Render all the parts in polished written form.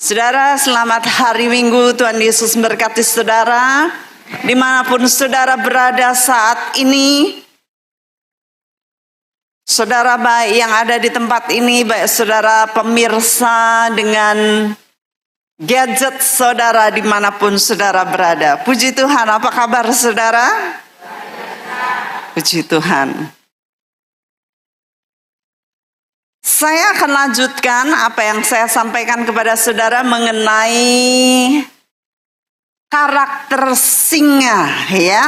Saudara, selamat hari Minggu. Tuhan Yesus memberkati saudara dimanapun saudara berada saat ini. Saudara baik yang ada di tempat ini, baik saudara pemirsa dengan gadget saudara dimanapun saudara berada. Puji Tuhan, apa kabar saudara? Puji Tuhan. Saya akan lanjutkan apa yang saya sampaikan kepada saudara mengenai karakter singa, ya.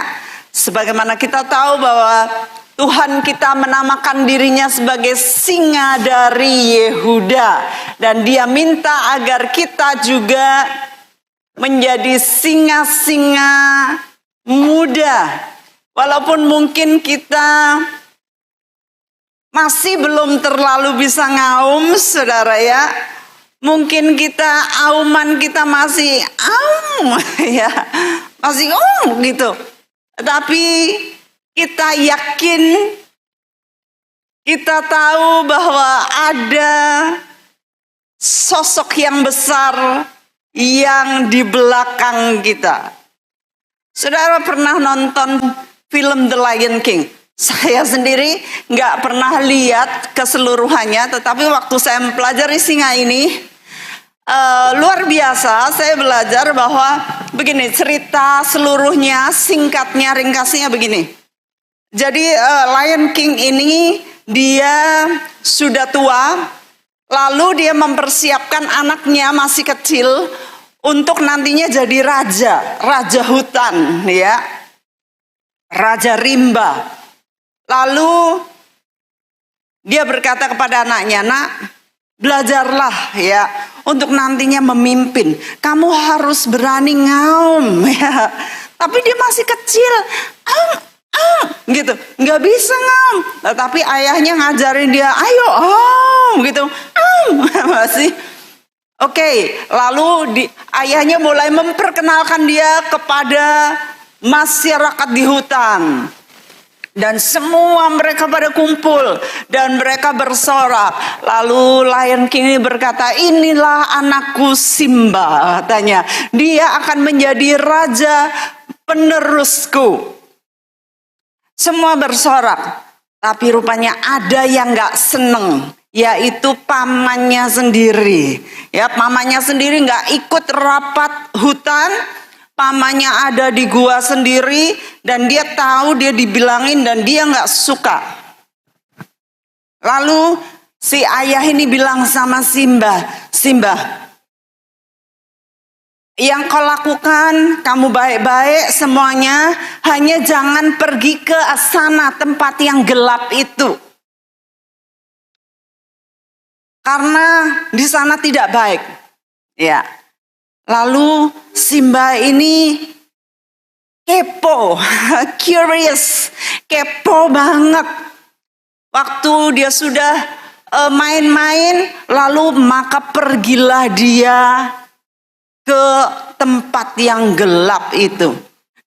Sebagaimana kita tahu bahwa Tuhan kita menamakan dirinya sebagai singa dari Yehuda, dan Dia minta agar kita juga menjadi singa-singa muda. Walaupun mungkin kita masih belum terlalu bisa ngaum, saudara ya. Mungkin kita auman kita masih ya, masih gitu. Tapi kita yakin, kita tahu bahwa ada sosok yang besar yang di belakang kita. Saudara pernah nonton film The Lion King? Saya sendiri nggak pernah lihat keseluruhannya, tetapi waktu saya mempelajari singa ini luar biasa. Saya belajar bahwa begini, cerita seluruhnya, singkatnya, ringkasnya begini. Jadi Lion King ini dia sudah tua, lalu dia mempersiapkan anaknya masih kecil untuk nantinya jadi raja hutan, ya, raja rimba. Lalu dia berkata kepada anaknya, "Nak, belajarlah ya untuk nantinya memimpin. Kamu harus berani ngaum ya." Tapi dia masih kecil, gitu, nggak bisa ngaum. Tapi ayahnya ngajarin dia, "Ayo gitu, masih." Oke, lalu ayahnya mulai memperkenalkan dia kepada masyarakat di hutan. Dan semua mereka pada kumpul dan mereka bersorak. Lalu Lion King ini berkata, "Inilah anakku Simba," katanya. "Dia akan menjadi raja penerusku." Semua bersorak, tapi rupanya ada yang gak seneng, yaitu pamannya sendiri. Ya, pamannya sendiri gak ikut rapat hutan. Pamannya ada di gua sendiri dan dia tahu, dia dibilangin dan dia nggak suka. Lalu si ayah ini bilang sama Simba, "Simba, yang kau lakukan kamu baik-baik semuanya, hanya jangan pergi ke sana tempat yang gelap itu. Karena di sana tidak baik." Ya. Lalu Simba ini kepo, curious, kepo banget. Waktu dia sudah main-main, lalu maka pergilah dia ke tempat yang gelap itu.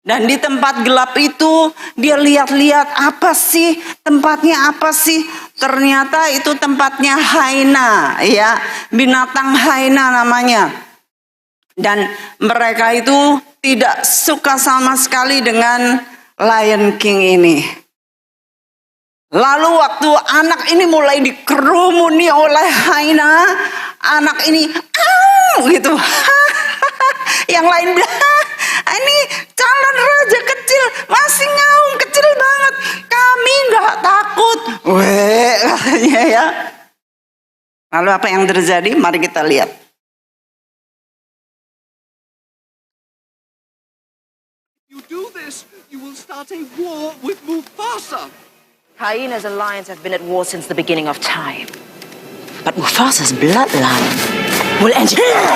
Dan di tempat gelap itu dia lihat-lihat, apa sih tempatnya, apa sih? Ternyata itu tempatnya hyena, ya, binatang hyena namanya. Dan mereka itu tidak suka sama sekali dengan Lion King ini. Lalu waktu anak ini mulai dikerumuni oleh hyena, anak ini gitu. Yang lain bilang, "Ini calon raja kecil, masih ngaum, kecil banget. Kami nggak takut." Katanya ya. Lalu apa yang terjadi? Mari kita lihat. Do this, you will start a war with Mufasa. Hyenas and lions have been at war since the beginning of time. But Mufasa's bloodline will end here!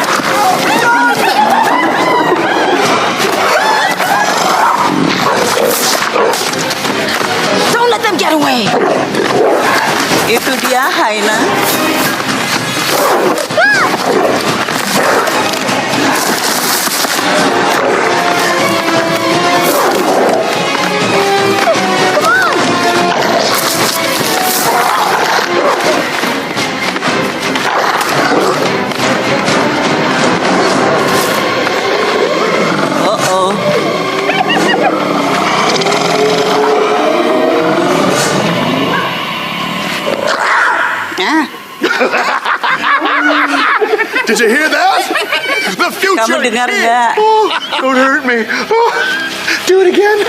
Don't let them get away! Itu dia hyena. Did you hear that? The future. Kamu dengar is- nggak? Oh, don't hurt me. Oh, do it again.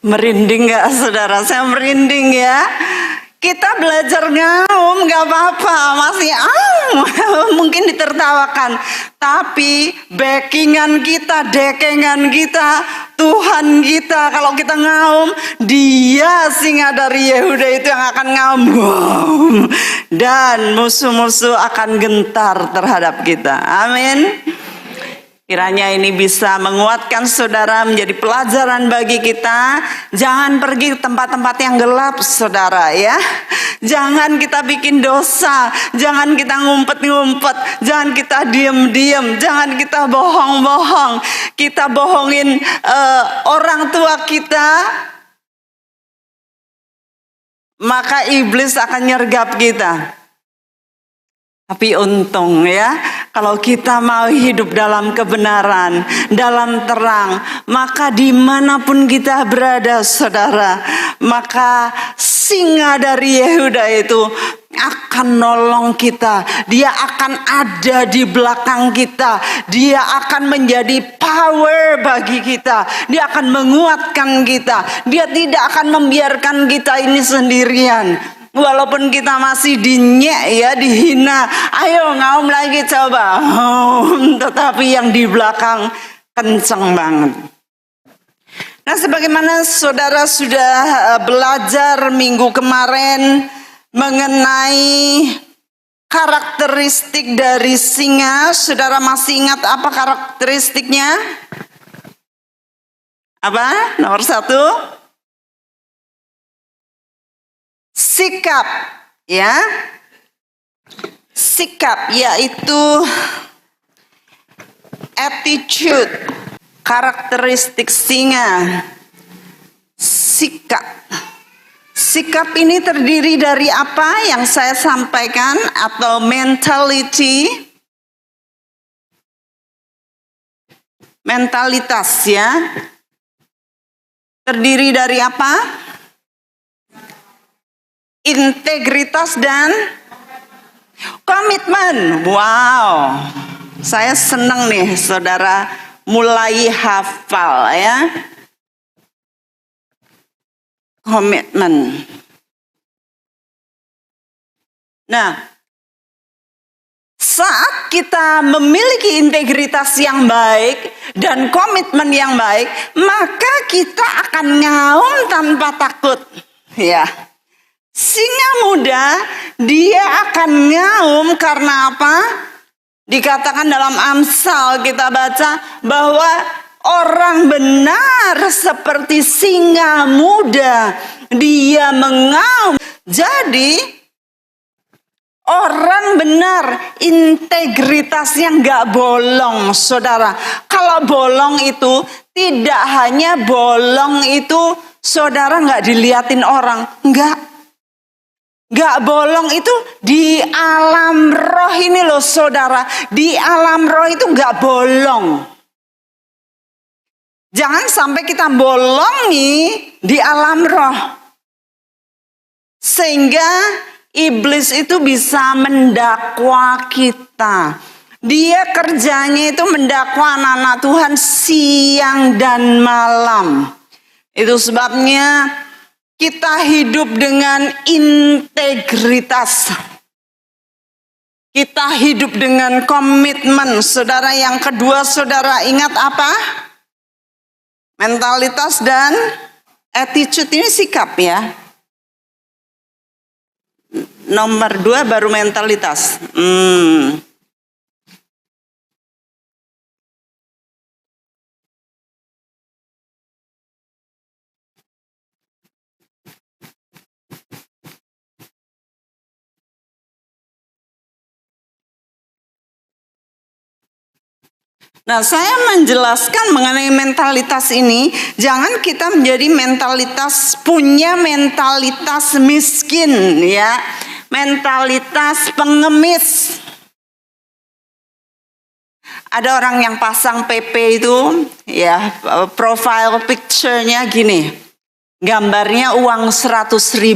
Merinding nggak saudara? Saya merinding ya. Kita belajar ngaum nggak apa-apa, masih mungkin ditertawakan. Tapi backingan kita, dekengan kita, Tuhan kita, kalau kita ngaum, Dia singa dari Yehuda itu yang akan ngaum. Dan musuh-musuh akan gentar terhadap kita. Amin. Kiranya ini bisa menguatkan saudara, menjadi pelajaran bagi kita. Jangan pergi ke tempat-tempat yang gelap saudara ya. Jangan kita bikin dosa. Jangan kita ngumpet-ngumpet. Jangan kita diem-diem. Jangan kita bohong-bohong. Kita bohongin orang tua kita. Maka iblis akan nyergap kita. Tapi untung ya, kalau kita mau hidup dalam kebenaran, dalam terang, maka dimanapun kita berada saudara, maka singa dari Yehuda itu akan nolong kita. Dia akan ada di belakang kita. Dia akan menjadi power bagi kita. Dia akan menguatkan kita. Dia tidak akan membiarkan kita ini sendirian. Walaupun kita masih dinyek ya, dihina, ayo ngaum lagi coba. Tetapi yang di belakang kenceng banget. Nah, sebagaimana saudara sudah belajar minggu kemarin mengenai karakteristik dari singa, saudara masih ingat apa karakteristiknya? Apa? Nomor 1. Sikap, ya. Sikap yaitu attitude, karakteristik singa. Sikap. Sikap ini terdiri dari apa yang saya sampaikan atau mentality? Mentalitas ya. Terdiri dari apa? Integritas dan komitmen. Wow, saya senang nih saudara mulai hafal ya. Komitmen. Nah, saat kita memiliki integritas yang baik dan komitmen yang baik, maka kita akan ngaum tanpa takut. Ya. Singa muda, dia akan ngaum karena apa? Dikatakan dalam Amsal kita baca bahwa orang benar seperti singa muda, dia mengaum. Jadi orang benar integritasnya nggak bolong, saudara. Kalau bolong itu tidak hanya bolong itu, saudara nggak diliatin orang, nggak. Gak bolong itu di alam roh ini loh saudara. Di alam roh itu gak bolong. Jangan sampai kita bolongi di alam roh. Sehingga iblis itu bisa mendakwa kita. Dia kerjanya itu mendakwa anak-anak Tuhan siang dan malam. Itu sebabnya kita hidup dengan integritas. Kita hidup dengan komitmen. Saudara, yang kedua saudara ingat apa? Mentalitas dan attitude ini sikap ya. Nomor 2 baru mentalitas. Nah, saya menjelaskan mengenai mentalitas ini, jangan kita menjadi punya mentalitas miskin ya, mentalitas pengemis. Ada orang yang pasang PP itu ya, profile picture-nya gini, gambarnya uang 100.000,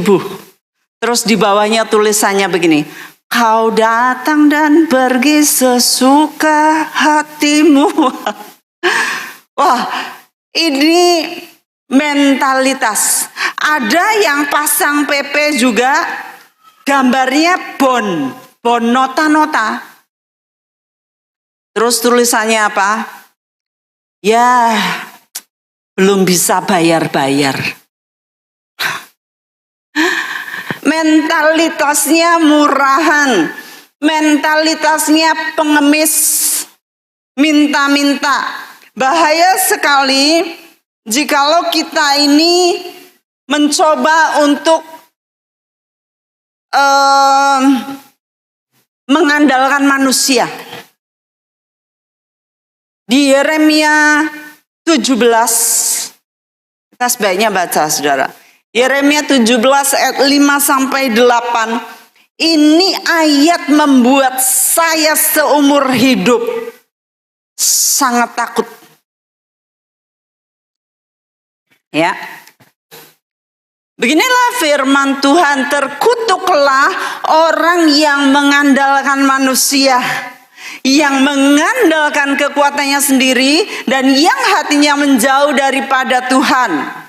terus di bawahnya tulisannya begini, kau datang dan pergi sesuka hatimu. Wah, ini mentalitas. Ada yang pasang PP juga, gambarnya bon nota-nota. Terus tulisannya apa? Ya, belum bisa bayar-bayar. Mentalitasnya murahan, mentalitasnya pengemis, minta-minta. Bahaya sekali jikalau kita ini mencoba untuk mengandalkan manusia. Di Yeremia 17, kita sebaiknya baca saudara. Yeremia 17 ayat 5-8. Ini ayat membuat saya seumur hidup sangat takut. Ya. Beginilah firman Tuhan, terkutuklah orang yang mengandalkan manusia, yang mengandalkan kekuatannya sendiri, dan yang hatinya menjauh daripada Tuhan.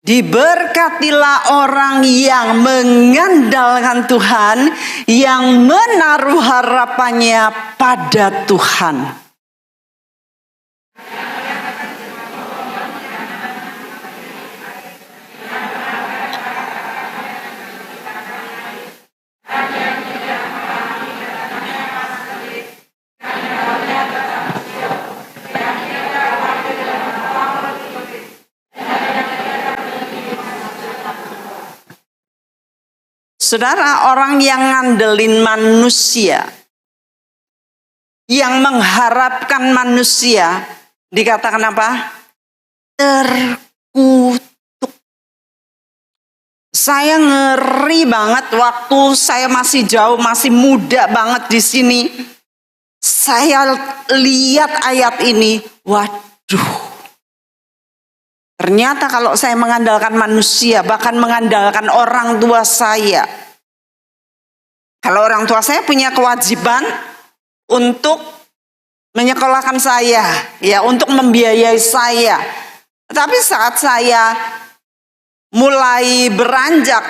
Diberkatilah orang yang mengandalkan Tuhan, yang menaruh harapannya pada Tuhan. Saudara, orang yang ngandelin manusia, yang mengharapkan manusia, dikatakan apa? Terkutuk. Saya ngeri banget waktu saya masih jauh, masih muda banget di sini. Saya lihat ayat ini, waduh. Ternyata kalau saya mengandalkan manusia, bahkan mengandalkan orang tua saya. Kalau orang tua saya punya kewajiban untuk menyekolahkan saya, ya, untuk membiayai saya. Tapi saat saya mulai beranjak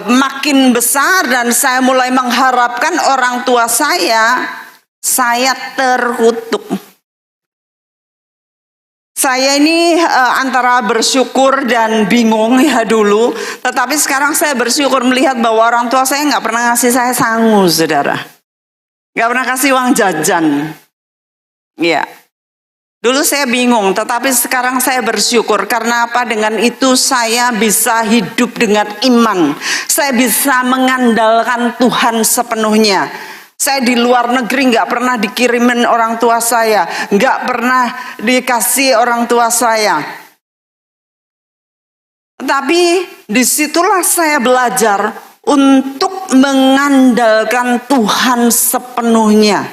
makin besar dan saya mulai mengharapkan orang tua saya terkutuk. Saya ini antara bersyukur dan bingung ya dulu. Tetapi sekarang saya bersyukur melihat bahwa orang tua saya nggak pernah ngasih saya sangu, saudara. Nggak pernah kasih uang jajan. Ya. Dulu saya bingung, tetapi sekarang saya bersyukur. Karena apa? Dengan itu saya bisa hidup dengan iman. Saya bisa mengandalkan Tuhan sepenuhnya. Saya di luar negeri nggak pernah dikirimin orang tua saya, nggak pernah dikasih orang tua saya. Tapi disitulah saya belajar untuk mengandalkan Tuhan sepenuhnya,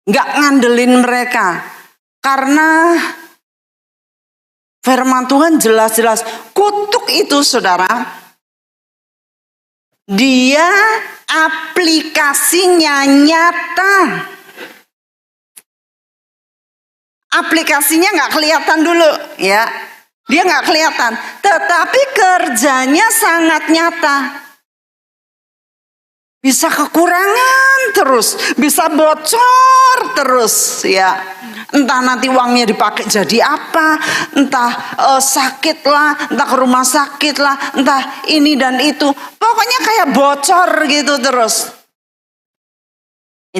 nggak ngandelin mereka, karena firman Tuhan jelas-jelas kutuk itu, saudara. Dia aplikasinya nyata. Aplikasinya nggak kelihatan dulu, ya. Dia nggak kelihatan, tetapi kerjanya sangat nyata. Bisa kekurangan terus, bisa bocor terus, ya. Entah nanti uangnya dipakai jadi apa, entah sakit lah, entah ke rumah sakit lah, entah ini dan itu. Pokoknya kayak bocor gitu terus.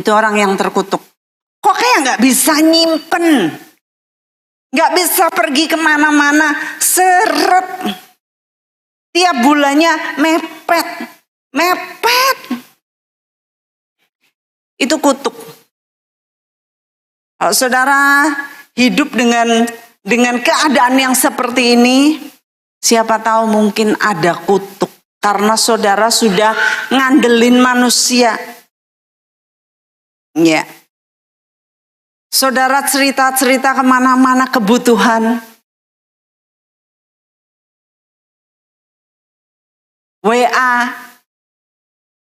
Itu orang yang terkutuk. Kok kayak nggak bisa nyimpen, nggak bisa pergi kemana-mana, seret. Tiap bulannya mepet. Itu kutuk. Kalau saudara hidup dengan keadaan yang seperti ini, siapa tahu mungkin ada kutuk. Karena saudara sudah ngandelin manusia. Ya. Saudara cerita-cerita kemana-mana kebutuhan. WA,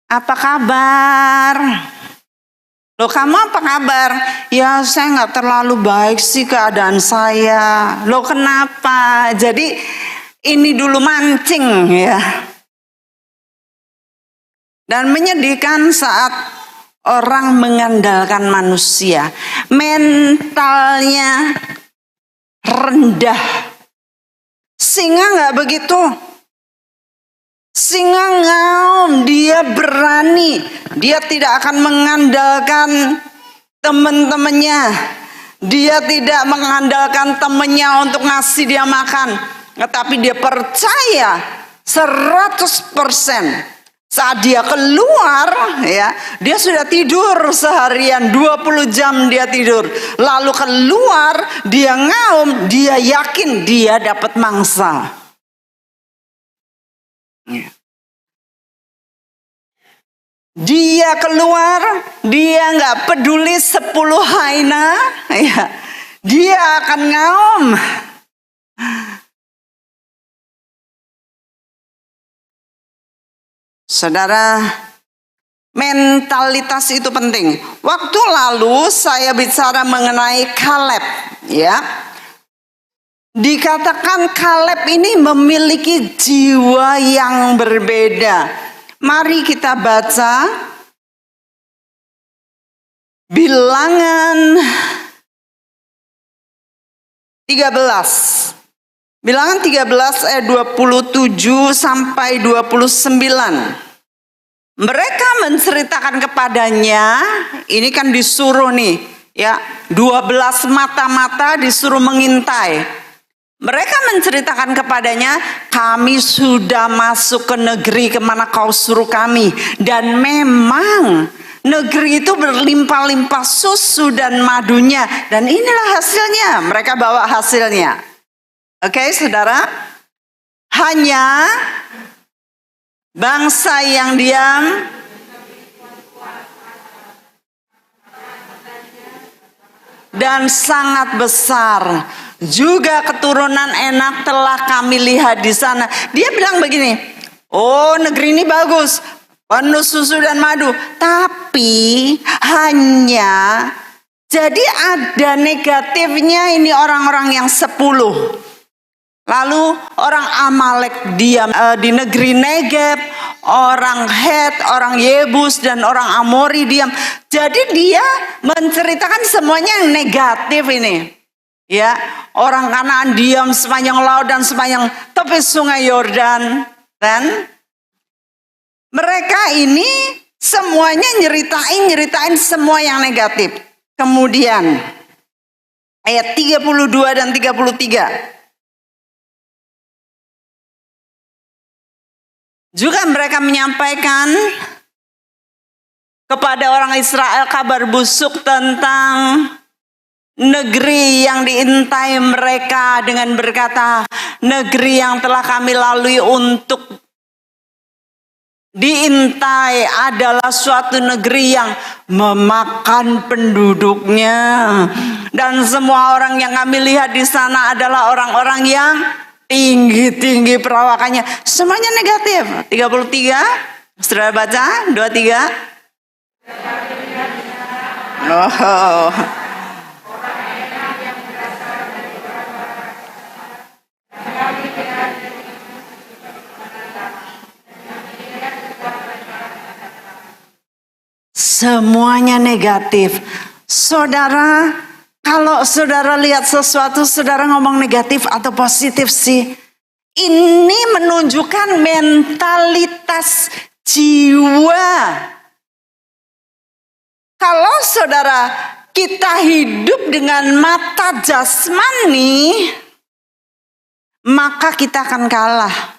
apa kabar? Loh kamu apa kabar? Ya saya nggak terlalu baik sih keadaan saya. Loh kenapa? Jadi ini dulu mancing ya. Dan menyedihkan saat orang mengandalkan manusia. Mentalnya rendah. Singa nggak begitu. Singa ngaum, dia berani. Dia tidak akan mengandalkan teman-temannya. Dia tidak mengandalkan temannya untuk ngasih dia makan. Tetapi dia percaya 100%. Saat dia keluar, ya, dia sudah tidur seharian 20 jam dia tidur. Lalu keluar, dia ngaum, dia yakin dia dapat mangsa. Dia keluar, dia nggak peduli 10 hyena, ya, dia akan ngaum. Saudara, mentalitas itu penting. Waktu lalu saya bicara mengenai Kaleb, ya. Dikatakan Kaleb ini memiliki jiwa yang berbeda. Mari kita baca Bilangan 13. Bilangan 13 ayat 27 sampai 29. Mereka menceritakan kepadanya, ini kan disuruh nih, ya, 12 mata-mata disuruh mengintai. Mereka menceritakan kepadanya, kami sudah masuk ke negeri kemana kau suruh kami. Dan memang negeri itu berlimpah-limpah susu dan madunya. Dan inilah hasilnya, mereka bawa hasilnya. Oke, saudara, hanya bangsa yang diam dan sangat besar. Juga keturunan enak telah kami lihat di sana. Dia bilang begini, oh negeri ini bagus, penuh susu dan madu. Tapi hanya, jadi ada negatifnya ini orang-orang yang 10. Lalu orang Amalek diam di negeri Negeb, orang Het, orang Yebus, dan orang Amori diam. Jadi dia menceritakan semuanya yang negatif ini. Ya, orang Kanaan diam sepanjang laut dan sepanjang tepi sungai Yordan. Dan mereka ini semuanya nyeritain semua yang negatif. Kemudian ayat 32 dan 33. Juga mereka menyampaikan kepada orang Israel kabar busuk tentang negeri yang diintai mereka dengan berkata, negeri yang telah kami lalui untuk diintai adalah suatu negeri yang memakan penduduknya. Dan semua orang yang kami lihat di sana adalah orang-orang yang tinggi-tinggi perawakannya. Semuanya negatif. 33, saudara baca, 23. Oh. Semuanya negatif. Saudara, kalau saudara lihat sesuatu, saudara ngomong negatif atau positif sih? Ini menunjukkan mentalitas jiwa. Kalau saudara, kita hidup dengan mata jasmani, maka kita akan kalah.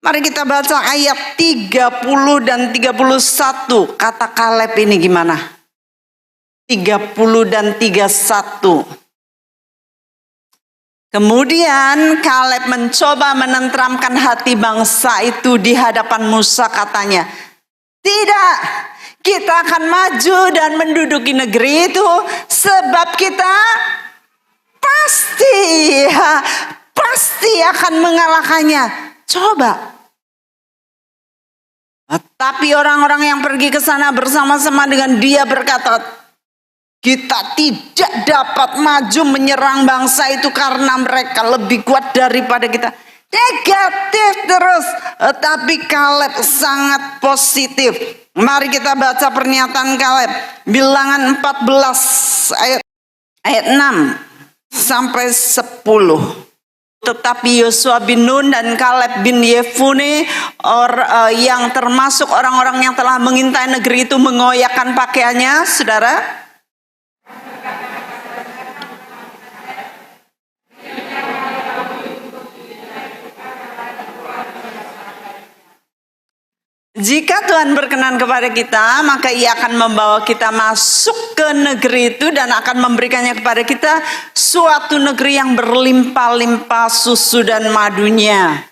Mari kita baca ayat 30 dan 31. Kata Kaleb ini gimana? 30 dan 31. Kemudian Kaleb mencoba menenteramkan hati bangsa itu di hadapan Musa, katanya, tidak, kita akan maju dan menduduki negeri itu sebab kita pasti akan mengalahkannya. Coba. Tapi orang-orang yang pergi ke sana bersama-sama dengan dia berkata, kita tidak dapat maju menyerang bangsa itu karena mereka lebih kuat daripada kita. Negatif terus. Tapi Kaleb sangat positif. Mari kita baca pernyataan Kaleb. Bilangan 14 ayat 6 sampai 10. Tetapi Yosua bin Nun dan Kaleb bin Yefune yang termasuk orang-orang yang telah mengintai negeri itu mengoyakkan pakaiannya, saudara. Jika Tuhan berkenan kepada kita, maka Ia akan membawa kita masuk ke negeri itu dan akan memberikannya kepada kita suatu negeri yang berlimpah-limpah susu dan madunya.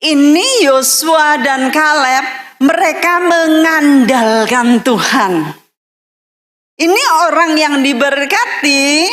Ini Yosua dan Kaleb, mereka mengandalkan Tuhan. Ini orang yang diberkati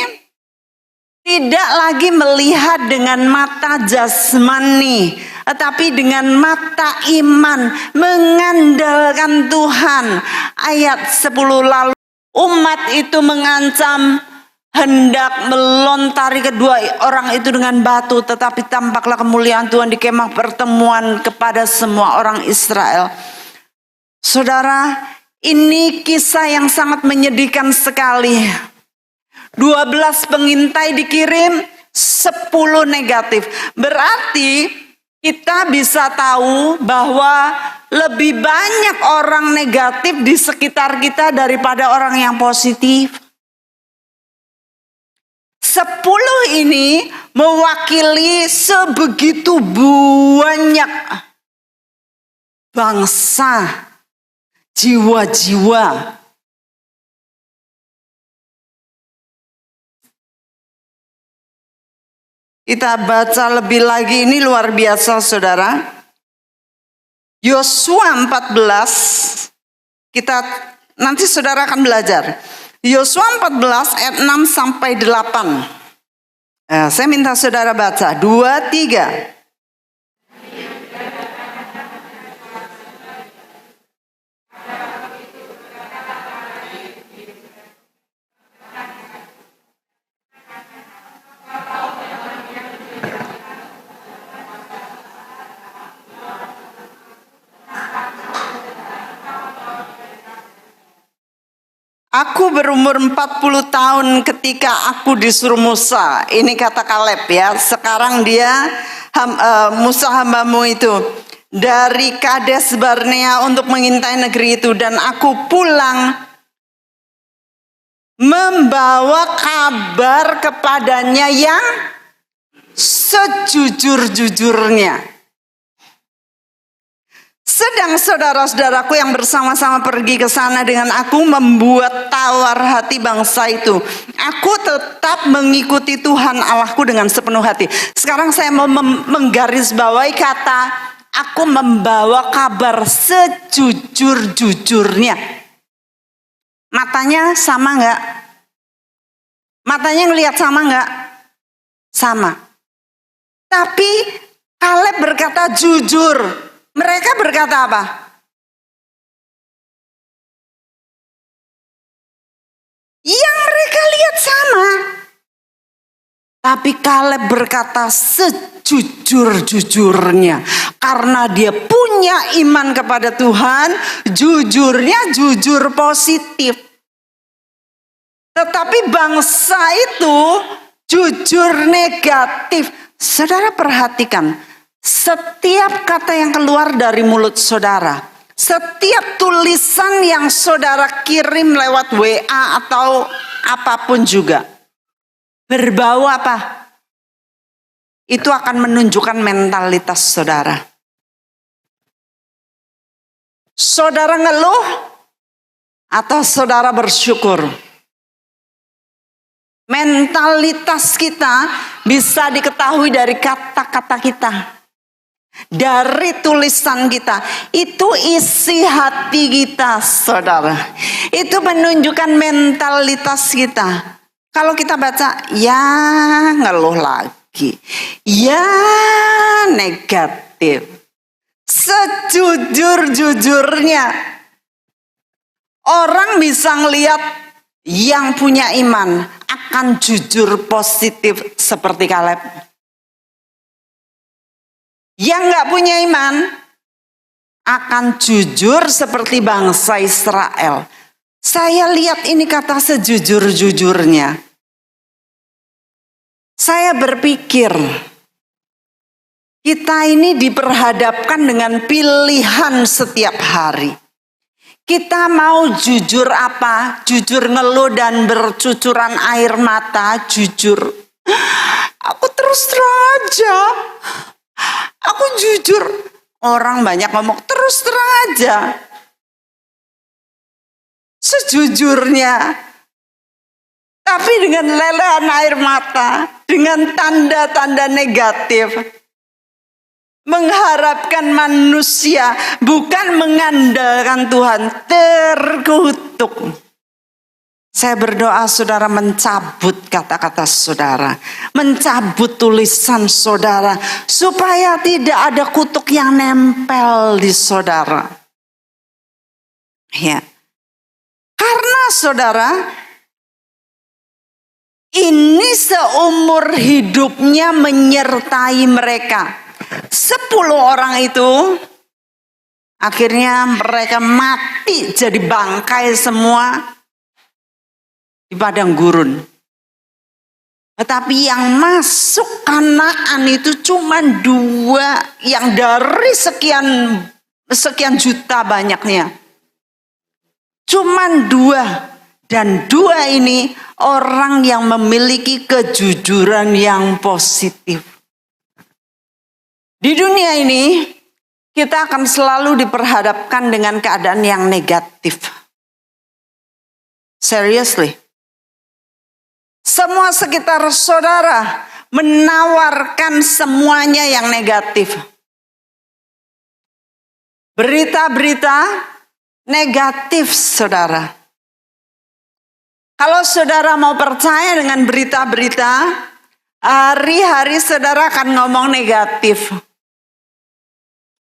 tidak lagi melihat dengan mata jasmani, tetapi dengan mata iman, mengandalkan Tuhan. Ayat 10 lalu, umat itu mengancam hendak melontari kedua orang itu dengan batu, tetapi tampaklah kemuliaan Tuhan di kemah pertemuan kepada semua orang Israel. Saudara, ini kisah yang sangat menyedihkan sekali. 12 pengintai dikirim, 10 negatif. Berarti kita bisa tahu bahwa lebih banyak orang negatif di sekitar kita daripada orang yang positif. 10 ini mewakili sebegitu banyak bangsa, jiwa-jiwa. Kita baca lebih lagi, ini luar biasa saudara. Yosua 14, nanti saudara akan belajar. Yosua 14 ayat 6 sampai 8. Saya minta saudara baca 2, 3. Aku berumur 40 tahun ketika aku disuruh Musa. Ini kata Kaleb ya. Sekarang dia Musa hambamu itu dari Kades Barnea untuk mengintai negeri itu. Dan aku pulang membawa kabar kepadanya yang sejujur-jujurnya. Sedang saudara-saudaraku yang bersama-sama pergi ke sana dengan aku membuat tawar hati bangsa itu. Aku tetap mengikuti Tuhan Allahku dengan sepenuh hati. Sekarang saya mau menggarisbawahi kata aku membawa kabar sejujur-jujurnya. Matanya sama enggak? Matanya ngelihat sama enggak? Sama. Tapi Kaleb berkata jujur. Mereka berkata apa? Yang mereka lihat sama. Tapi Kaleb berkata sejujur-jujurnya. karena dia punya iman kepada Tuhan, jujurnya jujur positif. Tetapi bangsa itu jujur negatif. Saudara perhatikan, setiap kata yang keluar dari mulut saudara, setiap tulisan yang saudara kirim lewat WA atau apapun juga, berbau apa? Itu akan menunjukkan mentalitas saudara. Saudara ngeluh atau saudara bersyukur? Mentalitas kita bisa diketahui dari kata-kata kita, dari tulisan kita. Itu isi hati kita, saudara. Itu menunjukkan mentalitas kita. Kalau kita baca, ya ngeluh lagi, ya negatif. Sejujur-jujurnya, orang bisa ngelihat yang punya iman akan jujur positif seperti Kaleb. Yang gak punya iman akan jujur seperti bangsa Israel. Saya lihat ini kata sejujur-jujurnya. Saya berpikir, kita ini diperhadapkan dengan pilihan setiap hari. Kita mau jujur apa? Jujur ngeluh dan bercucuran air mata, jujur. Aku terus terang aja. Aku jujur. Orang banyak ngomong terus terang aja. Sejujurnya. Tapi dengan lelehan air mata, dengan tanda-tanda negatif. Mengharapkan manusia, bukan mengandalkan Tuhan, terkutuk. Saya berdoa saudara mencabut kata-kata saudara, mencabut tulisan saudara, supaya tidak ada kutuk yang nempel di saudara. Ya, karena saudara, ini seumur hidupnya menyertai mereka. 10 orang itu akhirnya mereka mati jadi bangkai semua di padang gurun. Tetapi yang masuk Kanaan itu cuma 2 yang dari sekian juta banyaknya. Cuma 2, dan 2 ini orang yang memiliki kejujuran yang positif. Di dunia ini, kita akan selalu diperhadapkan dengan keadaan yang negatif. Seriously. Semua sekitar saudara menawarkan semuanya yang negatif. Berita-berita negatif, saudara. Kalau saudara mau percaya dengan berita-berita, hari-hari saudara akan ngomong negatif.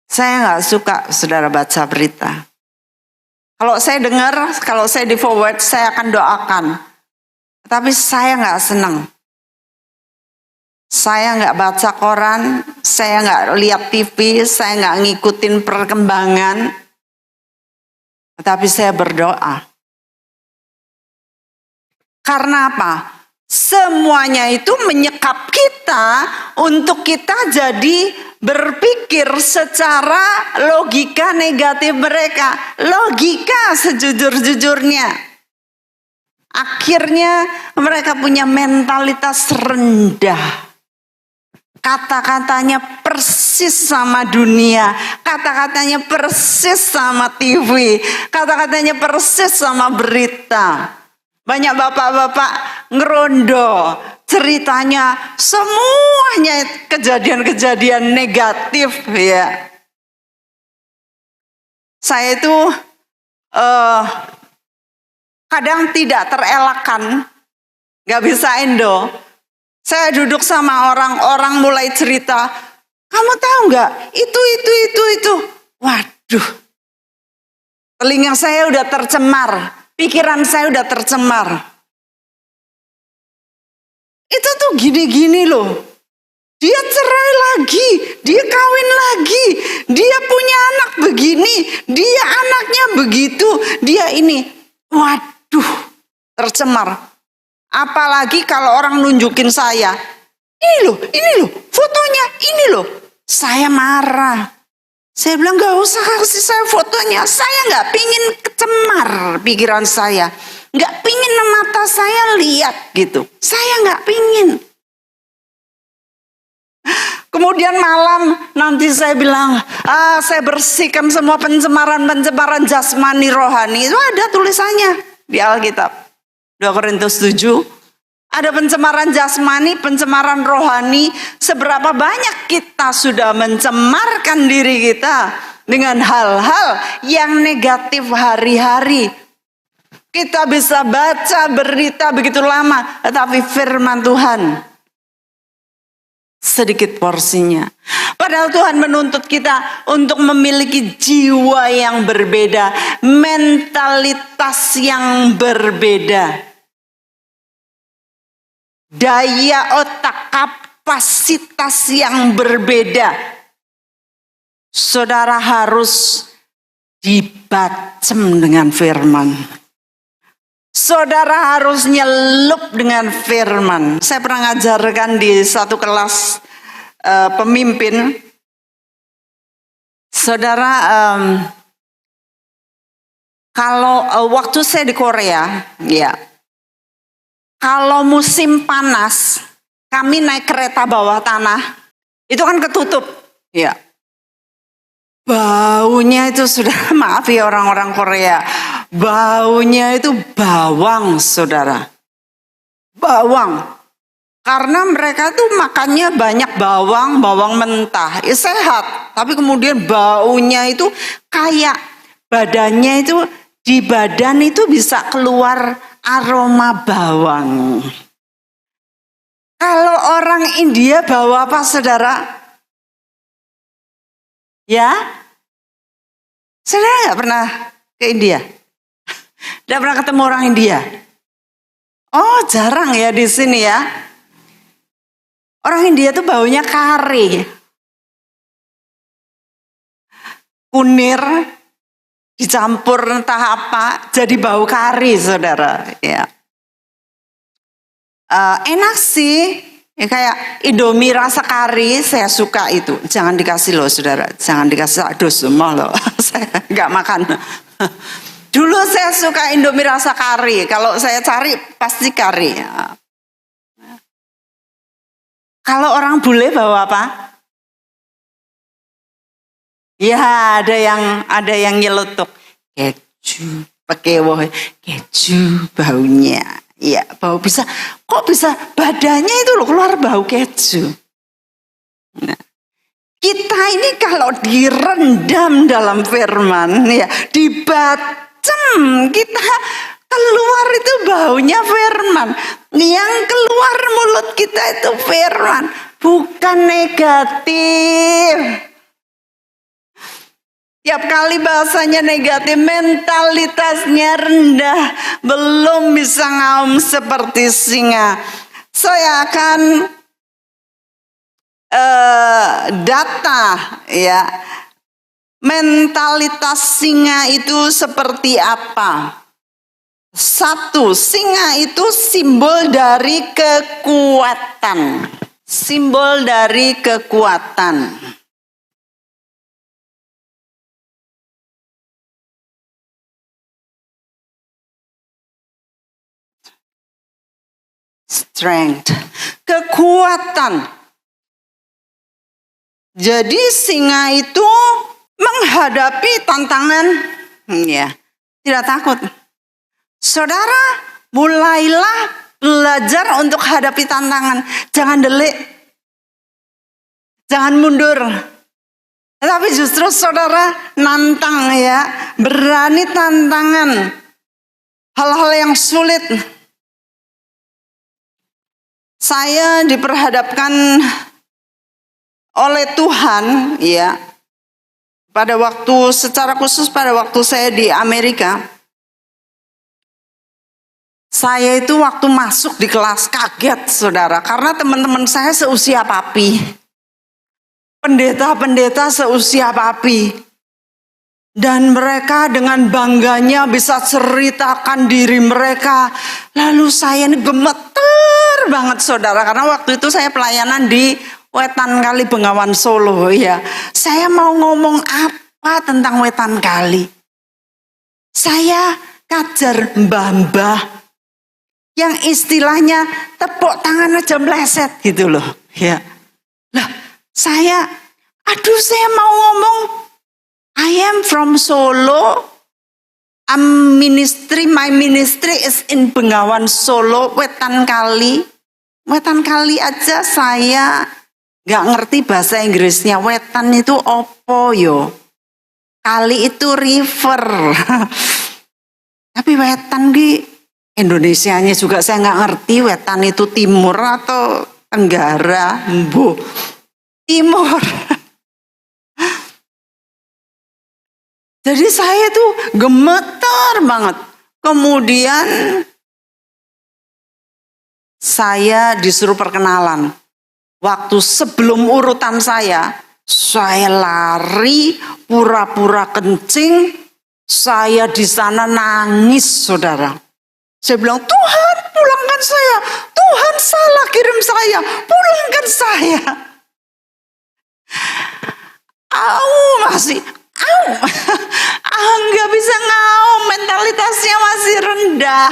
Saya nggak suka saudara baca berita. Kalau saya dengar, kalau saya di forward, saya akan doakan. Tapi saya nggak senang. Saya nggak baca koran, saya nggak lihat TV, saya nggak ngikutin perkembangan. Tapi saya berdoa. Karena apa? Semuanya itu menyekap kita untuk kita jadi berpikir secara logika negatif mereka. Logika sejujur-jujurnya. Akhirnya mereka punya mentalitas rendah. Kata-katanya persis sama dunia. Kata-katanya persis sama TV. Kata-katanya persis sama berita. Banyak bapak-bapak ngerondo, ceritanya semuanya kejadian-kejadian negatif ya. Saya itu kadang tidak terelakkan, gak bisa endo. Saya duduk sama orang mulai cerita, kamu tahu gak itu. Waduh, telinga saya udah tercemar. Pikiran saya udah tercemar. Itu tuh gini-gini loh. Dia cerai lagi, dia kawin lagi, ini, waduh, tercemar. Apalagi kalau orang nunjukin saya, ini loh, fotonya, ini loh. Saya marah. Saya bilang gak usah kasih saya fotonya. Saya gak pingin kecemar pikiran saya. Gak pingin mata saya lihat gitu. Saya gak pingin. Kemudian malam nanti saya bilang, saya bersihkan semua pencemaran jasmani rohani. Itu ada tulisannya di Alkitab. 2 Korintus 7. Ada pencemaran jasmani, pencemaran rohani. Seberapa banyak kita sudah mencemarkan diri kita dengan hal-hal yang negatif hari-hari. Kita bisa baca berita begitu lama, tetapi firman Tuhan sedikit porsinya. Padahal Tuhan menuntut kita untuk memiliki jiwa yang berbeda, mentalitas yang berbeda, daya otak, kapasitas yang berbeda. Saudara harus dibacem dengan firman. Saudara harus nyelup dengan firman. Saya pernah ngajarkan di satu kelas pemimpin. Saudara, kalau waktu saya di Korea, ya, kalau musim panas, kami naik kereta bawah tanah, itu kan ketutup, ya. Baunya itu sudah, maaf ya orang-orang Korea, baunya itu bawang, saudara. Bawang. Karena mereka tuh makannya banyak bawang mentah. Ya sehat, tapi kemudian baunya itu kayak badannya itu, di badan itu bisa keluar aroma bawang. Kalau orang India bawa apa, saudara? Ya? Saudara gak pernah ke India? Gak pernah ketemu orang India? Oh, jarang ya di sini ya. Orang India tuh baunya kari. Kunir dicampur entah apa, jadi bau kari, saudara. Ya. Enak sih. Ya, kayak Indomie rasa kari, saya suka itu. Jangan dikasih loh, saudara. Jangan dikasih, aduh semua loh. Saya nggak makan. Dulu saya suka Indomie rasa kari. Kalau saya cari pasti kari. Kalau orang bule bawa apa? Ya, ada yang nyelotok keju, pakai keju baunya. Ya, bau bisa, kok bisa badannya itu loh keluar bau keju. Nah, kita ini kalau direndam dalam firman, ya, dibacem, kita keluar itu baunya firman. Yang keluar mulut kita itu firman, bukan negatif. Tiap kali bahasanya negatif, mentalitasnya rendah, belum bisa ngaum seperti singa. Saya akan data, ya, mentalitas singa itu seperti apa? 1, singa itu simbol dari kekuatan. Simbol dari kekuatan. Strength, kekuatan. Jadi singa itu menghadapi tantangan, ya, tidak takut. Saudara, mulailah belajar untuk hadapi tantangan. Jangan delik, jangan mundur. Tapi justru saudara nantang, ya, berani tantangan hal-hal yang sulit. Saya diperhadapkan oleh Tuhan, ya, pada waktu, secara khusus pada waktu saya di Amerika. Saya itu waktu masuk di kelas kaget, saudara, karena teman-teman saya seusia papi. Pendeta-pendeta seusia papi. Dan mereka dengan bangganya bisa ceritakan diri mereka. Lalu saya ini gemeter banget saudara. Karena waktu itu saya pelayanan di Wetan Kali Bengawan Solo ya. Saya mau ngomong apa tentang Wetan Kali. Saya kajar mbah-mbah yang istilahnya tepuk tangan aja meleset gitu loh. Ya. Lah saya mau ngomong. I am from Solo. My ministry is in Bengawan Solo, Wetan Kali. Wetan Kali aja saya gak ngerti bahasa Inggrisnya. Wetan itu opo yo? Kali itu river. Tapi wetan di Indonesianya juga saya gak ngerti. Wetan itu timur atau tenggara? Timur. Jadi saya tuh gemeter banget. Kemudian saya disuruh perkenalan. Waktu sebelum urutan saya lari pura-pura kencing. Saya di sana nangis, saudara. Saya bilang, Tuhan pulangkan saya. Tuhan salah kirim saya. Pulangkan saya. Masih. Nggak bisa ngaum, mentalitasnya masih rendah.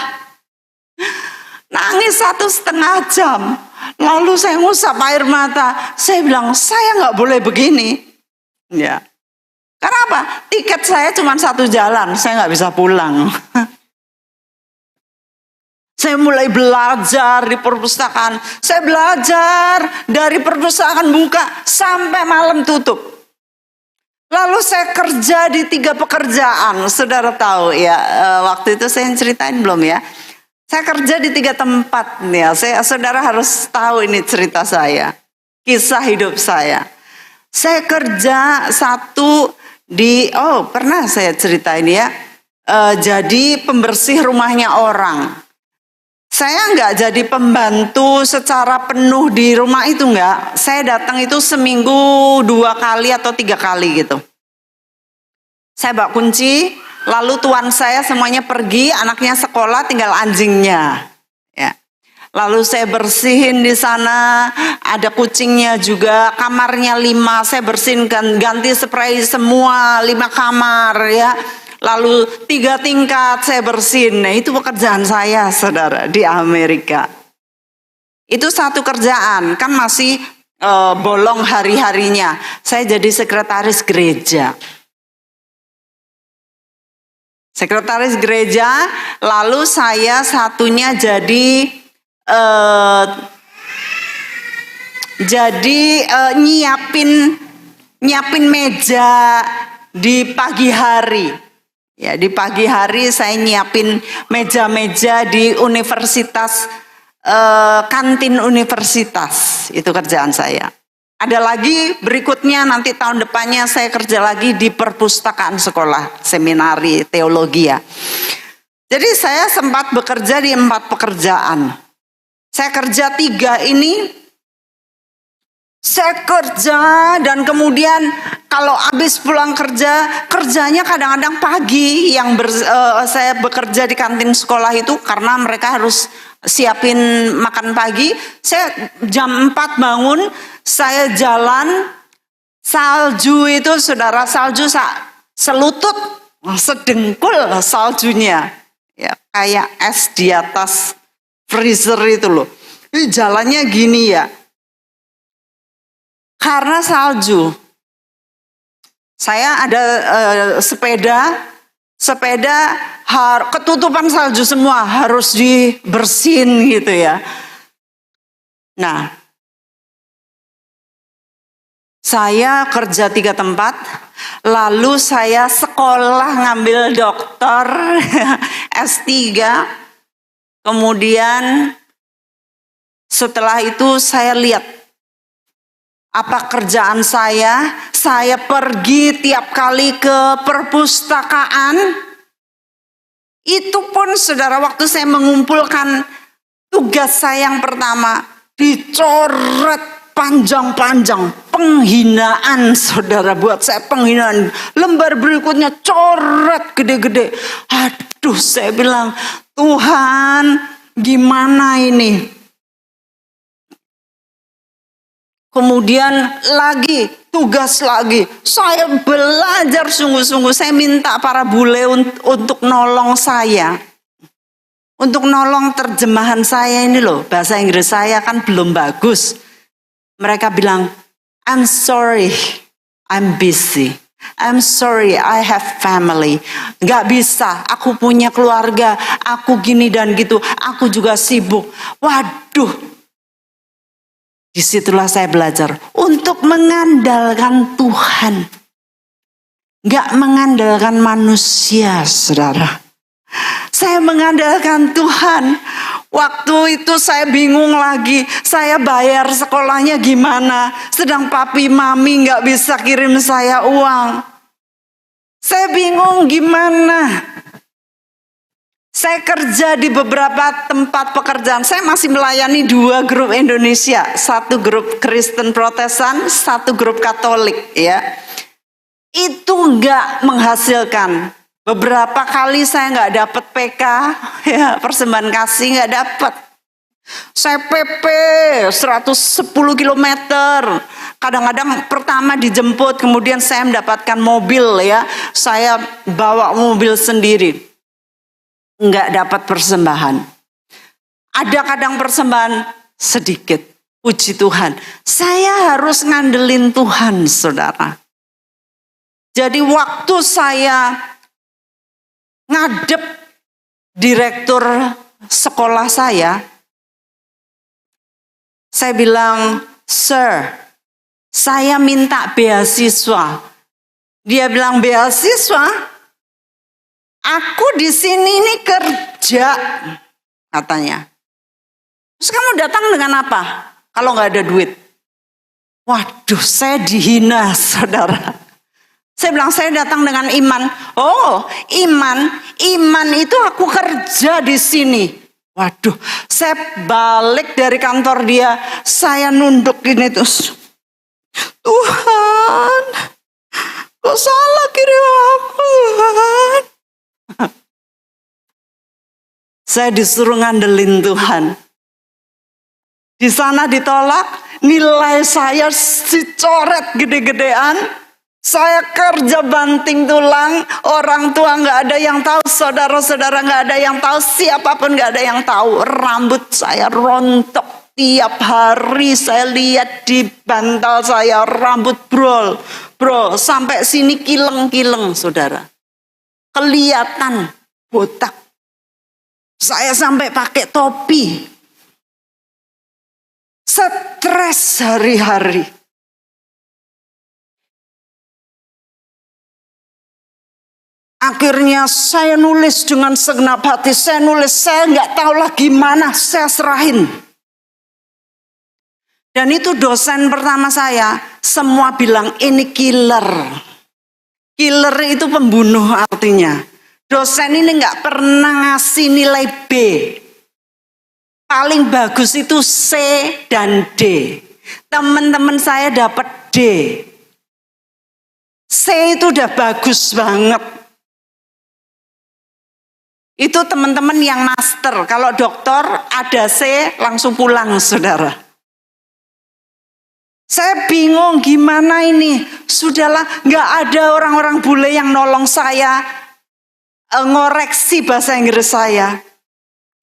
Nangis 1,5 jam. Lalu saya ngusap air mata. Saya bilang, saya nggak boleh begini. Ya. Karena apa? Tiket saya cuma 1 jalan, saya nggak bisa pulang. Saya mulai belajar di perpustakaan. Saya belajar dari perpustakaan buka sampai malam tutup. Lalu saya kerja di 3 pekerjaan. Saudara tahu ya, waktu itu saya ceritain belum ya? Saya kerja di 3 tempat nih ya. Saudara harus tahu ini cerita saya. Kisah hidup saya. Saya kerja satu di, pernah saya ceritain ya. Jadi pembersih rumahnya orang. Saya nggak jadi pembantu secara penuh di rumah itu nggak. Saya datang itu seminggu 2 kali atau 3 kali gitu. Saya bawa kunci, lalu tuan saya semuanya pergi, anaknya sekolah, tinggal anjingnya. Ya. Lalu saya bersihin di sana, ada kucingnya juga, kamarnya 5, saya bersihin ganti spray semua 5 kamar ya. Lalu 3 tingkat saya bersihin. Nah, itu pekerjaan saya, saudara, di Amerika. Itu satu kerjaan, kan masih bolong hari-harinya. Saya jadi sekretaris gereja. Sekretaris gereja, lalu saya satunya jadi nyiapin meja di pagi hari. Ya, di pagi hari saya nyiapin meja-meja di universitas, kantin universitas. Itu kerjaan saya. Ada lagi berikutnya nanti tahun depannya saya kerja lagi di perpustakaan sekolah, seminari teologi ya. Jadi saya sempat bekerja di 4 pekerjaan. Saya kerja 3 ini. Saya kerja dan kemudian kalau habis pulang kerjanya kadang-kadang pagi. Saya bekerja di kantin sekolah itu karena mereka harus siapin makan pagi. Saya jam 4 bangun, saya jalan. Salju itu saudara, salju selutut, sedengkul saljunya. Ya, kayak es di atas freezer itu loh. Ini jalannya gini ya. Karena salju, saya ada sepeda ketutupan salju semua, harus dibersihin gitu ya. Nah, saya kerja 3 tempat, lalu saya sekolah ngambil doktor S3, kemudian setelah itu saya lihat apa kerjaan saya pergi tiap kali ke perpustakaan. Itu pun saudara, waktu saya mengumpulkan tugas saya yang pertama, dicoret panjang-panjang, penghinaan, saudara, buat saya penghinaan. Lembar berikutnya coret gede-gede. Aduh, saya bilang, Tuhan, gimana ini? Kemudian lagi, tugas lagi. Saya belajar sungguh-sungguh. Saya minta para bule untuk nolong saya. Untuk nolong terjemahan saya ini loh. Bahasa Inggris saya kan belum bagus. Mereka bilang, I'm sorry, I'm busy. I'm sorry, I have family. Gak bisa, aku punya keluarga. Aku gini dan gitu. Aku juga sibuk. Waduh. Disitulah saya belajar untuk mengandalkan Tuhan. Gak mengandalkan manusia, saudara. Saya mengandalkan Tuhan. Waktu itu saya bingung lagi. Saya bayar sekolahnya gimana. Sedang papi mami gak bisa kirim saya uang. Saya bingung gimana. Saya kerja di beberapa tempat pekerjaan. Saya masih melayani 2 grup Indonesia. 1 grup Kristen Protestan, 1 grup Katolik. Ya, itu nggak menghasilkan. Beberapa kali saya nggak dapat PK, ya, persembahan kasih nggak dapat. Saya PP 110 km. Kadang-kadang pertama dijemput, kemudian saya mendapatkan mobil, ya. Saya bawa mobil sendiri. Enggak dapat persembahan. Ada kadang persembahan sedikit. Puji Tuhan. Saya harus ngandelin Tuhan, saudara. Jadi waktu saya ngadep direktur sekolah saya bilang, Sir, saya minta beasiswa. Dia bilang, beasiswa? Aku di sini ini kerja, katanya. Terus kamu datang dengan apa? Kalau nggak ada duit. Waduh, saya dihina, saudara. Saya bilang, saya datang dengan iman. Oh, iman itu aku kerja di sini. Waduh, saya balik dari kantor dia, saya nunduk gini terus. Tuhan, kok salah kirim aku, Tuhan? Saya disuruh ngandelin Tuhan. Di sana ditolak, nilai saya dicoret gede-gedean. Saya kerja banting tulang, orang tua nggak ada yang tahu, saudara-saudara nggak ada yang tahu, siapapun nggak ada yang tahu. Rambut saya rontok, tiap hari saya lihat di bantal saya rambut bro, sampai sini kileng-kileng, saudara. Kelihatan botak. Saya sampai pakai topi. Stres hari-hari. Akhirnya saya nulis dengan segenap hati. Saya nggak tahu lagi mana, saya serahin. Dan itu dosen pertama saya, semua bilang ini killer. Killer itu pembunuh artinya. Dosen ini nggak pernah ngasih nilai B. Paling bagus itu C dan D. Teman-teman saya dapat D. C itu udah bagus banget. Itu teman-teman yang master. Kalau doktor ada C langsung pulang, saudara. Saya bingung gimana ini. Sudahlah, nggak ada orang-orang bule yang nolong saya ngoreksi bahasa Inggris saya.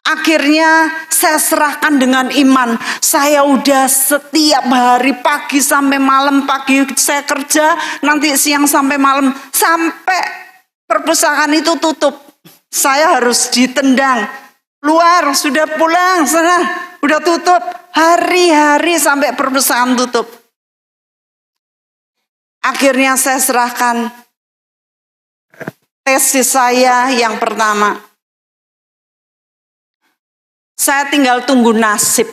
Akhirnya saya serahkan dengan iman. Saya udah setiap hari pagi sampai malam, pagi saya kerja, nanti siang sampai malam, sampai perpustakaan itu tutup. Saya harus ditendang. Luar, sudah pulang, sana, udah tutup. Hari-hari sampai perpustakaan tutup. Akhirnya saya serahkan tesis saya yang pertama. Saya tinggal tunggu nasib.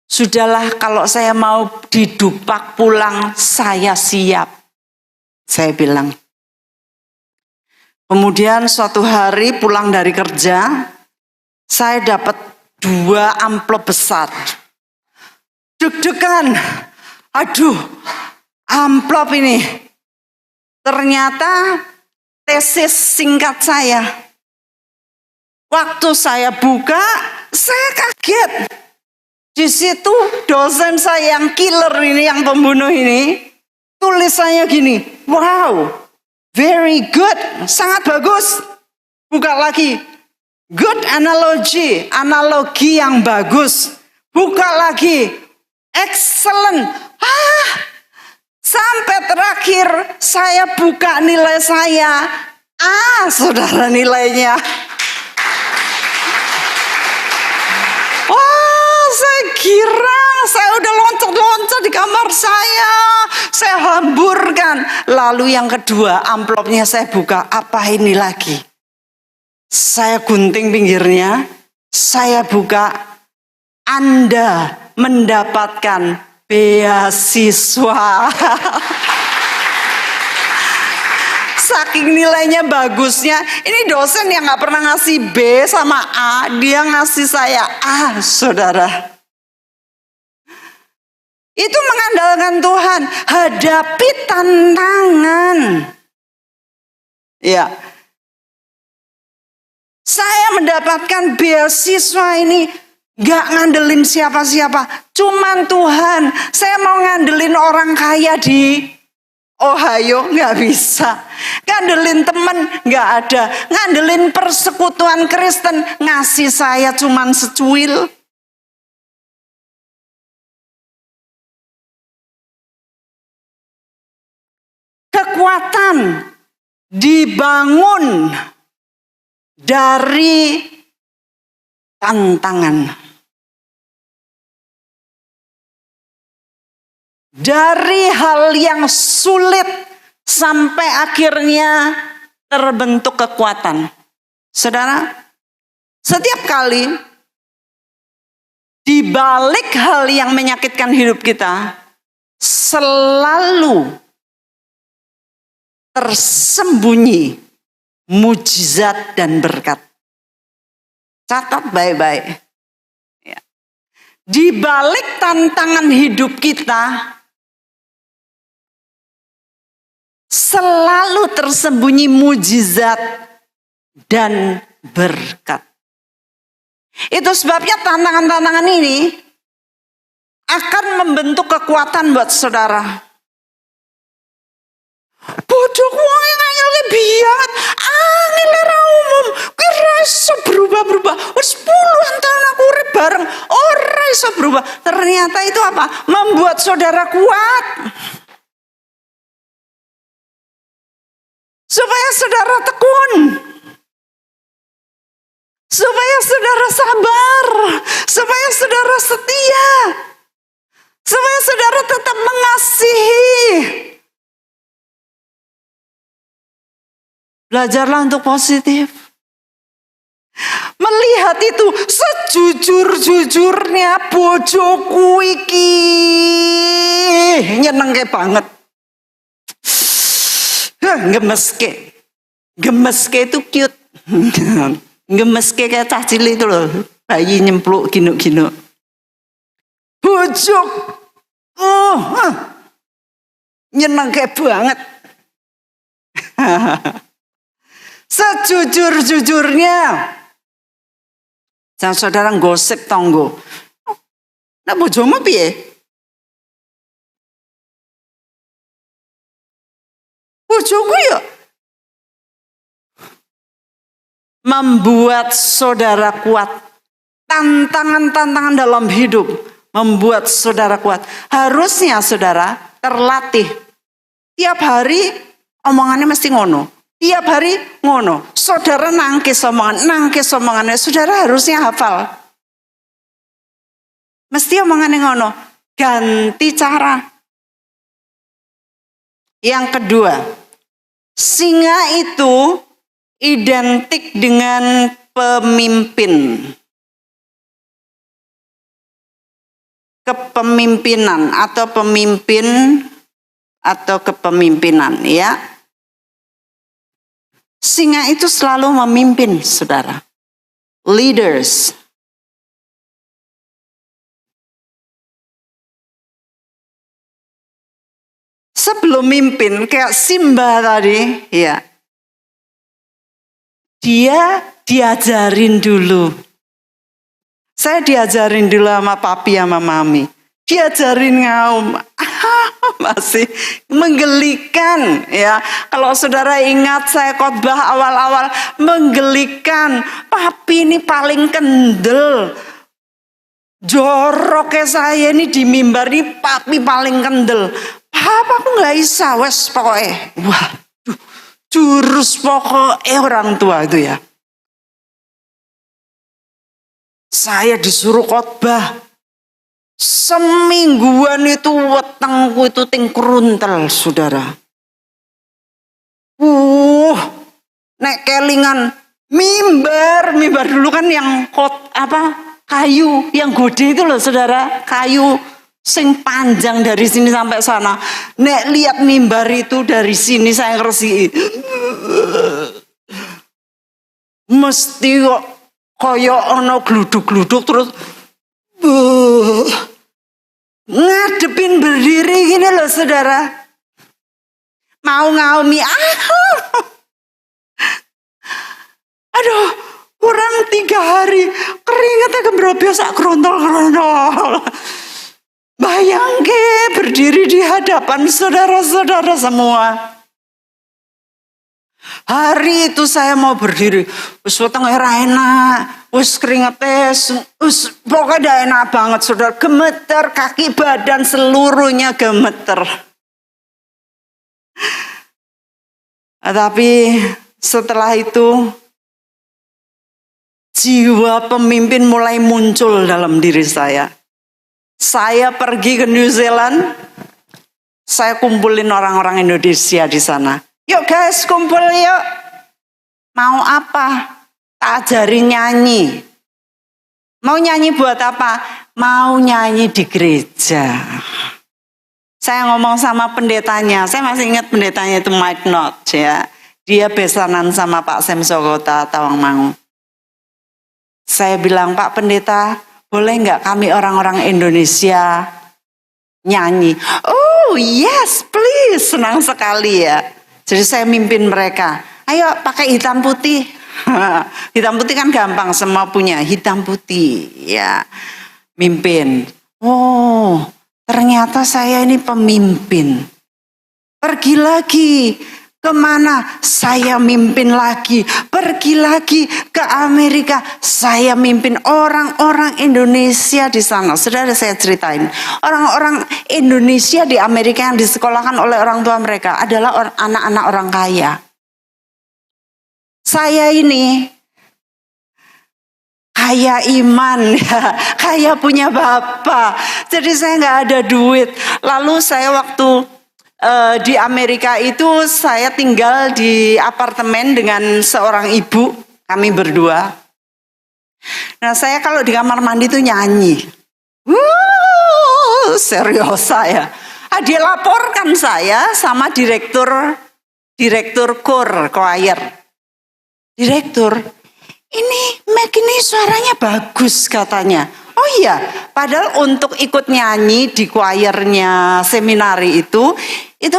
Sudahlah, kalau saya mau didupak pulang, saya siap. Saya bilang. Kemudian suatu hari pulang dari kerja, saya dapat 2 amplop besar. Deg-degan. Aduh, amplop ini. Ternyata tesis singkat saya. Waktu saya buka, saya kaget. Di situ dosen saya yang killer ini, yang pembunuh ini, tulisannya gini, wow, very good, sangat bagus. Buka lagi, good analogy, analogi yang bagus. Buka lagi, excellent. Sampai terakhir saya buka nilai saya. Saudara, nilainya. Saya kira saya udah loncat-loncat di kamar saya. Saya hamburkan. Lalu yang kedua, amplopnya saya buka. Apa ini lagi? Saya gunting pinggirnya. Saya buka. Anda mendapatkan beasiswa. Saking nilainya bagusnya, ini dosen yang gak pernah ngasih B sama A, dia ngasih saya A, saudara. Itu mengandalkan Tuhan, hadapi tantangan. Ya, saya mendapatkan beasiswa ini gak ngandelin siapa-siapa, cuman Tuhan. Saya mau ngandelin orang kaya di Ohio, gak bisa. Ngandelin teman, gak ada. Ngandelin persekutuan Kristen, ngasih saya cuman secuil. Kekuatan dibangun dari tantangan. Dari hal yang sulit sampai akhirnya terbentuk kekuatan. Saudara, setiap kali di balik hal yang menyakitkan hidup kita, selalu tersembunyi mujizat dan berkat. Catat baik-baik. Ya. Di balik tantangan hidup kita, selalu tersembunyi mujizat dan berkat. Itu sebabnya tantangan-tantangan ini akan membentuk kekuatan buat saudara. Bodoh wong ngayal ke biat, angel ra umum, kira iso berubah-berubah. Wis puluhan tahun aku urip bareng, ora iso berubah. Ternyata itu apa? Membuat saudara kuat. Supaya saudara tekun. Supaya saudara sabar. Supaya saudara setia. Supaya saudara tetap mengasihi. Belajarlah untuk positif. Melihat itu sejujur-jujurnya bojoku iki. Nyenengke banget. Gemeske. Gemeske itu cute. Gemeske kayak cah cilik itu loh. Bayi nyempluk ginuk-ginuk. Bojok. Nyenengke banget. Sejujur-jujurnya. Jangan saudara gosip tonggo. Nah bojomu piye? Bojoku ya membuat saudara kuat. Tantangan-tantangan dalam hidup membuat saudara kuat. Harusnya saudara terlatih. Tiap hari omongannya mesti ngono. Tiap hari ngono. Saudara nangkis omongannya. Saudara harusnya hafal. Mesti omongannya ngono. Ganti cara. Yang kedua, singa itu identik dengan pemimpin. Kepemimpinan atau pemimpin atau kepemimpinan ya. Singa itu selalu memimpin, saudara. Leaders. sebelum mimpin kayak Simba tadi, ya. Dia diajarin dulu. Saya diajarin dulu sama papi sama mami. Diajarin ngaum. Masih menggelikan ya. Kalau saudara ingat saya khotbah awal-awal menggelikan. Papi ini paling kendel. Joroknya saya ini di mimbar ini papi paling kendel. Papa aku gak bisa wes pokoknya. Waduh, jurus pokoknya orang tua itu ya. Saya disuruh khotbah. Semingguan itu wetengku itu ting kruntel, saudara. Nek kelingan mimbar dulu kan yang kayu, yang gede itu loh, saudara, kayu sing panjang dari sini sampai sana. Nek lihat mimbar itu dari sini saya ngersi. Mesti kok kaya ono gluduk-gluduk terus ngadepin berdiri gini loh, saudara. Mau ngaumi, aduh, kurang 3 hari keringetnya kembrobyo sak krontol-krontol. Bayangke berdiri di hadapan saudara-saudara semua. Hari itu saya mau berdiri, wis wetenge ora enak, wis keringetnya, wis pokoknya enak banget, saudara. Gemeter, kaki badan seluruhnya gemeter. Tapi setelah itu jiwa pemimpin mulai muncul dalam diri saya. Saya pergi ke New Zealand, saya kumpulin orang-orang Indonesia di sana. Yuk guys, kumpul yuk. Mau apa? Tak ajarin nyanyi. Mau nyanyi buat apa? Mau nyanyi di gereja. Saya ngomong sama pendetanya. Saya masih ingat pendetanya itu Mike Knott ya. Dia besanan sama Pak Sem Sokota Tawangmangu. Saya bilang, Pak Pendeta, boleh nggak kami orang-orang Indonesia nyanyi? Oh yes, please. Senang sekali ya. Jadi saya mimpin mereka. Ayo pakai hitam putih. Hitam putih kan gampang, semua punya hitam putih. Ya, mimpin. Oh, ternyata saya ini pemimpin. Pergi lagi. Kemana? Saya mimpin lagi. Pergi lagi ke Amerika. Saya mimpin orang-orang Indonesia di sana. Saudara, saya ceritain. Orang-orang Indonesia di Amerika yang disekolahkan oleh orang tua mereka adalah anak-anak orang kaya. Saya ini kaya iman, kaya punya bapak. Jadi saya nggak ada duit. Lalu saya waktu di Amerika itu saya tinggal di apartemen dengan seorang ibu, kami berdua. Nah saya kalau di kamar mandi itu nyanyi. Serius saya. Dia laporkan saya sama direktur choir. Direktur, ini Meg ini suaranya bagus katanya. Oh iya, padahal untuk ikut nyanyi di choirnya seminari itu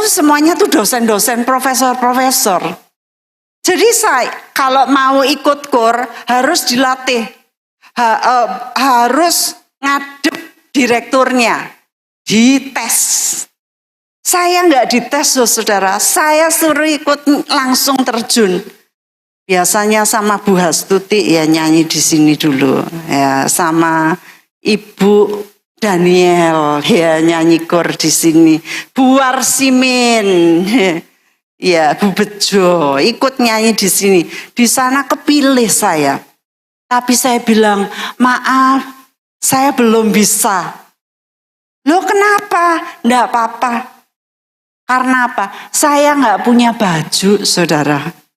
semuanya tuh dosen-dosen, profesor-profesor. Jadi saya kalau mau ikut kor harus dilatih, harus ngadep direkturnya, dites. Saya nggak dites loh saudara, saya suruh ikut langsung terjun. Biasanya sama Bu Hastuti ya nyanyi di sini dulu, ya sama Ibu Daniel ya nyanyi kor di sini. Bu Warsimin, ya Bu Bejo ikut nyanyi di sini. Di sana kepilih saya. Tapi saya bilang, maaf, saya belum bisa. Loh kenapa? Nggak apa-apa. Karena apa? Saya nggak punya baju, saudara.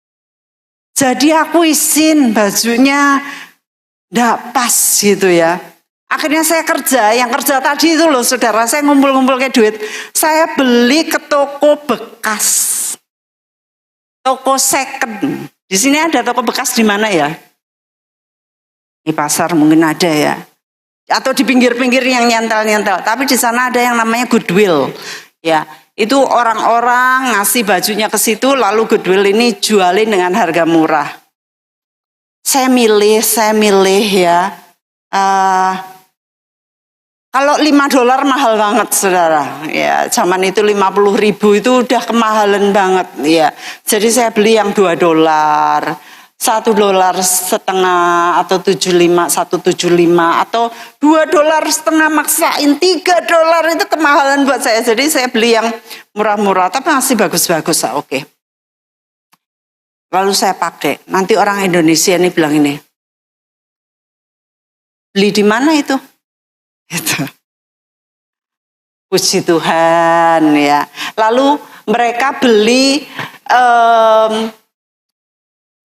Jadi aku izin bajunya nggak pas gitu ya. Akhirnya saya kerja, yang kerja tadi itu loh saudara, saya ngumpul-ngumpul kayak duit. Saya beli ke toko bekas. Toko second. Di sini ada toko bekas di mana ya? Di pasar mungkin ada ya. Atau di pinggir-pinggir yang nyentel-nyentel. Tapi di sana ada yang namanya Goodwill. Ya, Itu orang-orang ngasih bajunya ke situ, lalu Goodwill ini jualin dengan harga murah. Saya milih ya. Kalau $5 mahal banget, saudara. Ya, zaman itu 50.000 itu udah kemahalan banget. Ya, jadi saya beli yang $2, $1.50 atau 175 atau $2.50 maksain $3 itu kemahalan buat saya. Jadi saya beli yang murah-murah, tapi masih bagus-bagus. Oke. Lalu saya pakai. Nanti orang Indonesia ini bilang ini, beli di mana itu? Itu. Puji Tuhan ya. Lalu mereka beli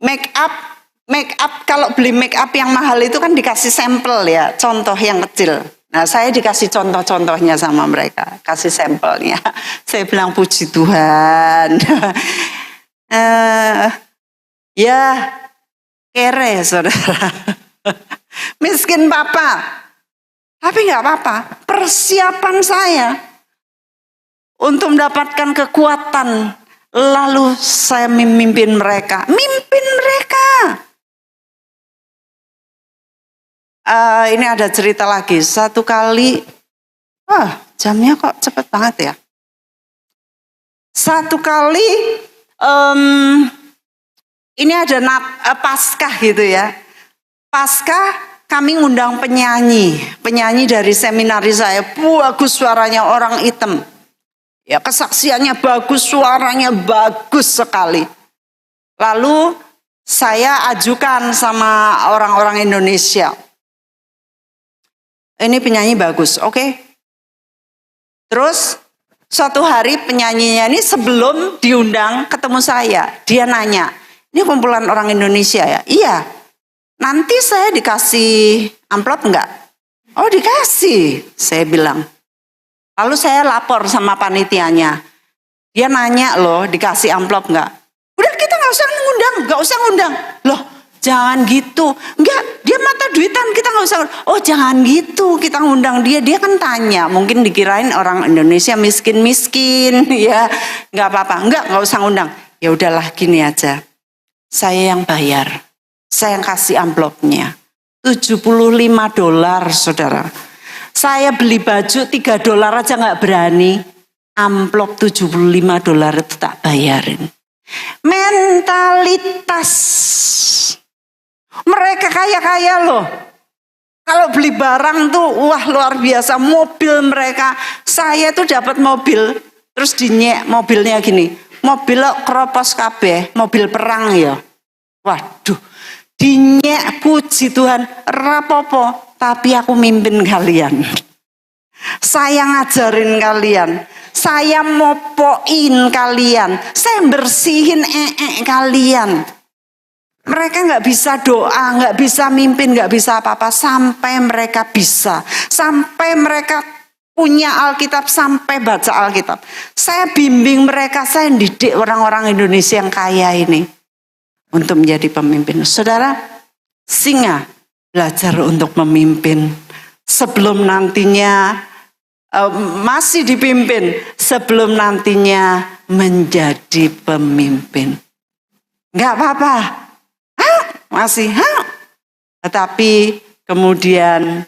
make up kalau beli make up yang mahal itu kan dikasih sampel ya, contoh yang kecil. Nah, saya dikasih contoh-contohnya sama mereka, kasih sampelnya. Saya bilang puji Tuhan. Ya, kere saudara. Miskin papa. Tapi nggak apa-apa. Persiapan saya untuk mendapatkan kekuatan. Lalu saya memimpin mereka. Mimpin mereka. Ini ada cerita lagi. Satu kali. Jamnya kok cepet banget ya. Satu kali. Ini ada Paskah gitu ya. Paskah kami ngundang penyanyi dari seminaris saya, bagus suaranya, orang hitam. Ya, kesaksiannya bagus, suaranya bagus sekali. Lalu saya ajukan sama orang-orang Indonesia. Ini penyanyi bagus, oke. Terus suatu hari penyanyinya ini sebelum diundang ketemu saya, dia nanya, ini kumpulan orang Indonesia ya? Iya. Nanti saya dikasih amplop enggak? Oh dikasih, saya bilang. Lalu saya lapor sama panitianya. Dia nanya loh, dikasih amplop enggak? Udah kita nggak usah ngundang. Loh jangan gitu. Enggak, dia mata duitan, kita nggak usah. Oh jangan gitu, kita ngundang dia. Dia kan tanya, mungkin dikirain orang Indonesia miskin ya. Nggak apa-apa, nggak usah ngundang. Ya udahlah gini aja, saya yang bayar. Saya yang kasih amplopnya. $75 saudara. Saya beli baju $3 aja gak berani. Amplop $75 itu tak bayarin. Mentalitas. Mereka kaya-kaya loh. Kalau beli barang tuh wah luar biasa. Mobil mereka. Saya tuh dapat mobil. Terus dinyek mobilnya gini. Mobil keropos kabeh. Mobil perang ya. Waduh. Dinyek puji Tuhan, rapopo, tapi aku mimpin kalian. Saya ngajarin kalian, saya mopoin kalian, saya bersihin kalian. Mereka nggak bisa doa, nggak bisa mimpin, nggak bisa apa-apa sampai mereka bisa, sampai mereka punya Alkitab, sampai baca Alkitab. Saya bimbing mereka, saya didik orang-orang Indonesia yang kaya ini. Untuk menjadi pemimpin. Saudara, singa belajar untuk memimpin sebelum nantinya masih dipimpin, sebelum nantinya menjadi pemimpin. Enggak apa-apa. Masih. Tetapi kemudian